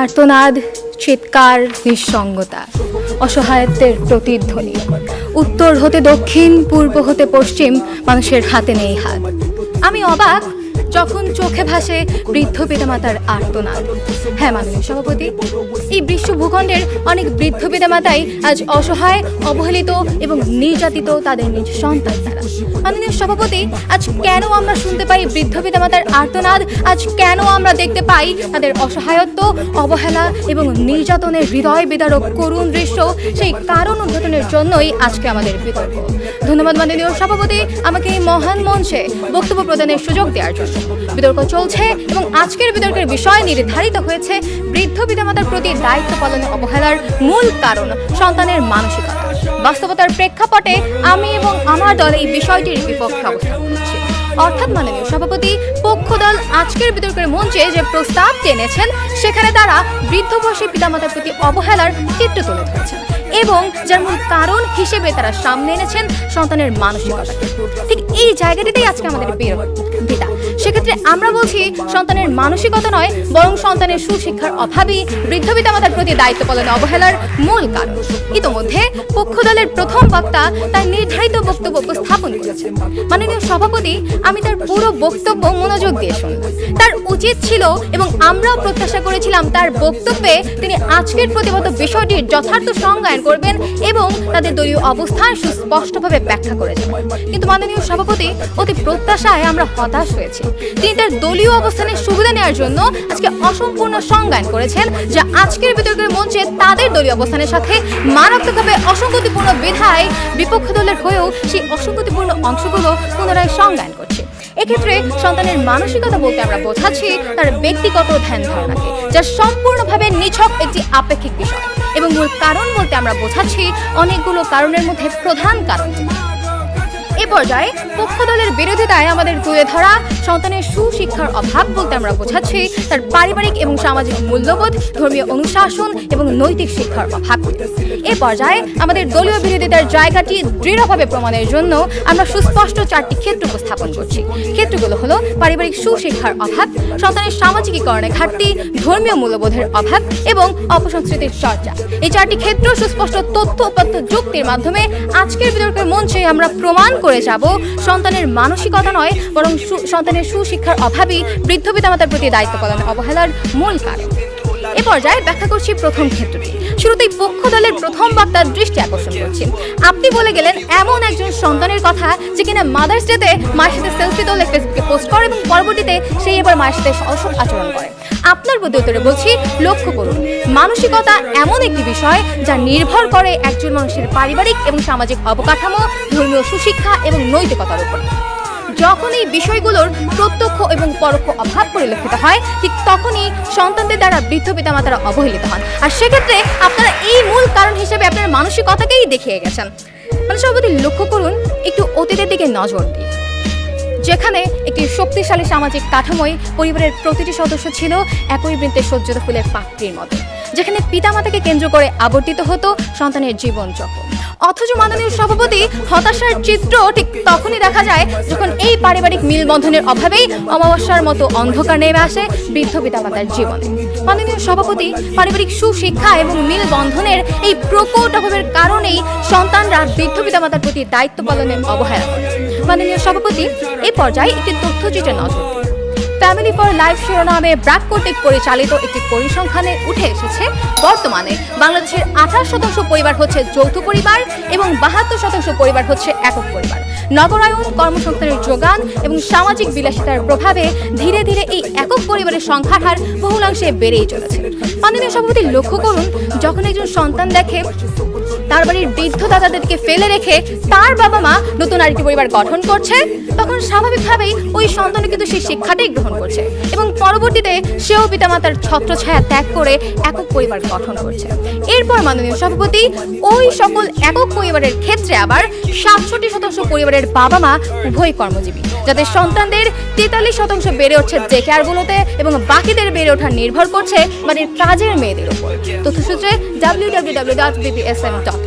আর্তনাদ, চিৎকার, নিঃসঙ্গতা, অসহায়ত্বের প্রতিধ্বনি। উত্তর হতে দক্ষিণ, পূর্ব হতে পশ্চিম, মানুষের হাতে নেই হাত। আমি অবাক যখন চোখে ভাসে বৃদ্ধ পিতামাতার আর্তনাদ। হ্যাঁ মাননীয় সভাপতি, এই বিশ্ব ভূখণ্ডের অনেক বৃদ্ধ পিতামাতাই আজ অসহায়, অবহেলিত এবং নির্যাতিত তাদের নিজ সন্তান দ্বারা। মাননীয় সভাপতি, আজ কেন আমরা শুনতে পাই বৃদ্ধ পিতামাতার আর্তনাদ? আজ কেন আমরা দেখতে পাই তাদের অসহায়ত্ব, অবহেলা এবং নির্যাতনের হৃদয় বিদারক করুণ দৃশ্য? সেই কারণ উদ্ঘাটনের জন্যই আজকে আমাদের বিতর্ক। ধন্যবাদ মাননীয় সভাপতি আমাকে এই মহান মঞ্চে বক্তব্য প্রদানের সুযোগ দেওয়ার জন্য। বিতর্ক চলছে এবং আজকের বিতর্কের বিষয় নির্ধারিত হয়েছে বৃদ্ধ পিতামাতার প্রতি দায়িত্ব পালনে অবহেলার মূল কারণ সন্তানের মানসিকতা। বাস্তবতার প্রেক্ষাপটে আমি এবং আমার দল এই বিষয়টির বিপক্ষে অবস্থান করছি। অর্থাৎ মাননীয় সভাপতি, পক্ষদল আজকের বিতর্কের মঞ্চে যে প্রস্তাব টেনেছেন সেখানে তারা বৃদ্ধ বয়সী পিতামাতার প্রতি অবহেলার চিত্র তুলে ধরেছেন এবং যার মূল কারণ হিসেবে তারা সামনে এনেছেন সন্তানের মানসিকতাকে। ঠিক এই জায়গাটিতেই আজকে আমাদের বিরোধিতা। সেক্ষেত্রে আমরা বলছি সন্তানের মানসিকতা নয়, বরং সন্তানের সুশিক্ষার অভাবই বৃদ্ধ পিতামাতার প্রতি দায়িত্ব পালনে অবহেলার মূল কারণ। ইতোমধ্যে পক্ষদলের প্রথম বক্তা তার নির্ধারিত বক্তব্য উপস্থাপন করেছেন। মাননীয় সভাপতি, আমি তার পুরো বক্তব্য মনোযোগ দিয়ে শুনলাম। তার উচিত ছিল এবং আমরাও প্রত্যাশা করেছিলাম তার বক্তব্যে তিনি আজকের প্রতিবদ্ধ বিষয়টির যথার্থ সংজ্ঞায়ন করবেন এবং তাদের দলীয় অবস্থান সুস্পষ্টভাবে ব্যাখ্যা করেছেন। কিন্তু মাননীয় সভাপতি, অতি প্রত্যাশায় আমরা হতাশ হয়েছি। তিনি তার দলীয় অবস্থানের সুবিধা নেওয়ার জন্য আজকে অসম্পূর্ণ সংজ্ঞায়ন করেছেন, যা আজকের বিতর্কের মঞ্চে তাদের দলীয় অবস্থানের সাথে মারাত্মকভাবে অসঙ্গতিপূর্ণ বিধায় বিপক্ষ দলের হয়েও সেই অসঙ্গতিপূর্ণ অংশগুলো পুনরায় সংজ্ঞায়ন করছে। এক্ষেত্রে সন্তানের মানসিকতা বলতে আমরা বোঝাচ্ছি তার ব্যক্তিগত ধ্যান ধারণাকে, যা সম্পূর্ণভাবে নিছক একটি আপেক্ষিক বিষয়, এবং মূল কারণ বলতে আমরা বোঝাচ্ছি অনেকগুলো কারণের মধ্যে প্রধান কারণ। এ পর্যায়ে পক্ষ দলের বিরোধিতায় আমাদের তুলে ধরা সন্তানের সুশিক্ষার অভাব বলতে আমরা বোঝাচ্ছি তার পারিবারিক এবং সামাজিক মূল্যবোধ, ধর্মীয় অনুশাসন এবং নৈতিক শিক্ষার অভাব। এ পর্যায়ে আমাদের দলীয় বিরোধিতার জায়গাটি দৃঢ়ভাবে প্রমাণের জন্য আমরা সুস্পষ্ট চারটি ক্ষেত্র উপস্থাপন করছি। ক্ষেত্রগুলো হলো পারিবারিক সুশিক্ষার অভাব, সন্তানের সামাজিকীকরণের ঘাটতি, ধর্মীয় মূল্যবোধের অভাব এবং অপসংস্কৃতির চর্চা। এই চারটি ক্ষেত্র সুস্পষ্ট তথ্য উপাত্ত যুক্তির মাধ্যমে আজকের বিতর্কের মঞ্চে আমরা প্রমাণ করে যাব সন্তানের মানসিকতা নয়, বরং সন্তানের সুশিক্ষার অভাবই বৃদ্ধ পিতামাতার প্রতি দায়িত্ব পালনের অবহেলার মূল কারণ। এ পর্যায়ে ব্যাখ্যা করছি প্রথম ক্ষেত্রটি। শুরুতেই পক্ষ দলের প্রথম বক্তার দৃষ্টি আকর্ষণ করছি। আপনি বলে গেলেন এমন একজন সন্তানের কথা যে কিনা মাদার্স ডেতে মায়ের সাথে সেলফি তোলে, ফেসবুকে পোস্ট করে এবং পরবর্তীতে সেই এবার মায়ের সাথে অসৎ আচরণ করে। আপনার প্রতি উত্তরে বলছি, লক্ষ্য করুন, মানসিকতা এমন একটি বিষয় যা নির্ভর করে একজন মানুষের পারিবারিক এবং সামাজিক অবকাঠামো, ধর্মীয় সুশিক্ষা এবং নৈতিকতার উপর। যখন এই বিষয়গুলোর প্রত্যক্ষ এবং পরোক্ষ অভাব পরিলক্ষিত হয়, ঠিক তখনই সন্তানদের দ্বারা বৃদ্ধ পিতামাতারা অবহেলিত হন। আর সেক্ষেত্রে আপনারা এই মূল কারণ হিসেবে আপনার মানসিকতাকেই দেখিয়ে গেছেন। মানে সভাপতি, লক্ষ্য করুন, একটু অতীতের দিকে নজর দিন, যেখানে একটি শক্তিশালী সামাজিক কাঠামোয় পরিবারের প্রতিটি সদস্য ছিল একই বৃন্তে সজ্জিত ফুলের পাপড়ির মতো, যেখানে পিতামাতাকে কেন্দ্র করে আবর্তিত হতো সন্তানের জীবনচক্র। অথচ মাননীয় সভাপতি, হতাশার চিত্র ঠিক তখনই দেখা যায় যখন এই পারিবারিক মিলবন্ধনের অভাবেই অমাবস্যার মতো অন্ধকার নেমে আসে বৃদ্ধ পিতামাতার জীবনে। মাননীয় সভাপতি, পারিবারিক সুশিক্ষা এবং মিলবন্ধনের এই প্রকট অভাবের কারণেই সন্তানরা বৃদ্ধ পিতামাতার প্রতি দায়িত্ব পালনের অবহেলা করে। মাননীয় সভাপতি, এই পর্যায়ে একটি তথ্যচিত্রে নজর দিন। ফ্যামিলি ফর লাইফ শিরোনামে ব্র্যাক কর্তৃক পরিচালিত একটি পরিসংখ্যানে উঠে এসেছে বর্তমানে বাংলাদেশের 28% পরিবার হচ্ছে যৌথ পরিবার এবং 72% পরিবার হচ্ছে একক পরিবার। নগরায়ন, কর্মসংস্থানের যোগান এবং সামাজিক বিলাসিতার প্রভাবে ধীরে ধীরে এই একক পরিবারের সংখ্যার হার বহুলাংশে বেড়েই চলেছে। মাননীয় সভাপতি, লক্ষ্য করুন, যখন একজন সন্তান দেখে তার বাড়ির বৃদ্ধ দাদাদেরকে ফেলে রেখে তার বাবা মা নতুন আরেকটি পরিবার গঠন করছে, তখন স্বাভাবিকভাবেই ওই সন্তান কিন্তু সেই শিক্ষাটাই গ্রহণ করছে এবং পরবর্তীতে সেও পিতামাতার ছত্রছায়া ত্যাগ করে একক পরিবার গঠন করছে। এরপর মাননীয় সভাপতি, ওই সকল একক পরিবারের ক্ষেত্রে আবার 67% পরিবারের বাবা মা উভয় কর্মজীবী, যাদের সন্তানদের 43% বেড়ে উঠছে ডে কেয়ারগুলোতে এবং বাকিদের বেড়ে ওঠা নির্ভর করছে বাড়ির কাজের মেয়েদের উপর। তথ্যসূত্রে www.bbsm.com।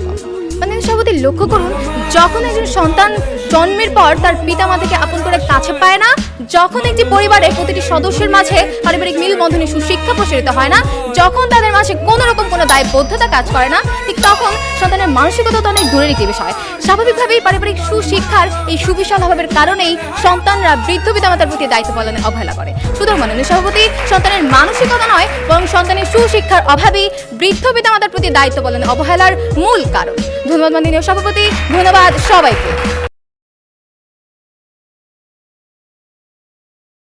মানে সভাপতি, লক্ষ্য করুন, যখন একজন সন্তান জন্মের পর তার পিতামাতাকে আপন করে কাছে পায় না, যখন একটি পরিবারের প্রতিটি সদস্যের মাঝে পারিবারিক মিলবন্ধনে সুশিক্ষা প্রসারিত হয় না, যখন তাদের মাঝে কোনো রকম কোনো দায়বদ্ধতা কাজ করে না, ঠিক তখন সন্তানের মানসিকতা তো অনেক দূরের একটি বিষয়। স্বাভাবিকভাবেই পারিবারিক সুশিক্ষার এই সুবিশাল অভাবের কারণেই সন্তানরা বৃদ্ধ পিতামাতার প্রতি দায়িত্ব পালনে অবহেলা করে। সুতরাং মাননীয় সভাপতি, সন্তানের মানসিকতা নয় বরং সন্তানের সুশিক্ষার অভাবই বৃদ্ধ পিতামাতার প্রতি দায়িত্ব পালনে অবহেলার মূল কারণ। ধন্যবাদ মাননীয় সভাপতি, ধন্যবাদ সবাইকে।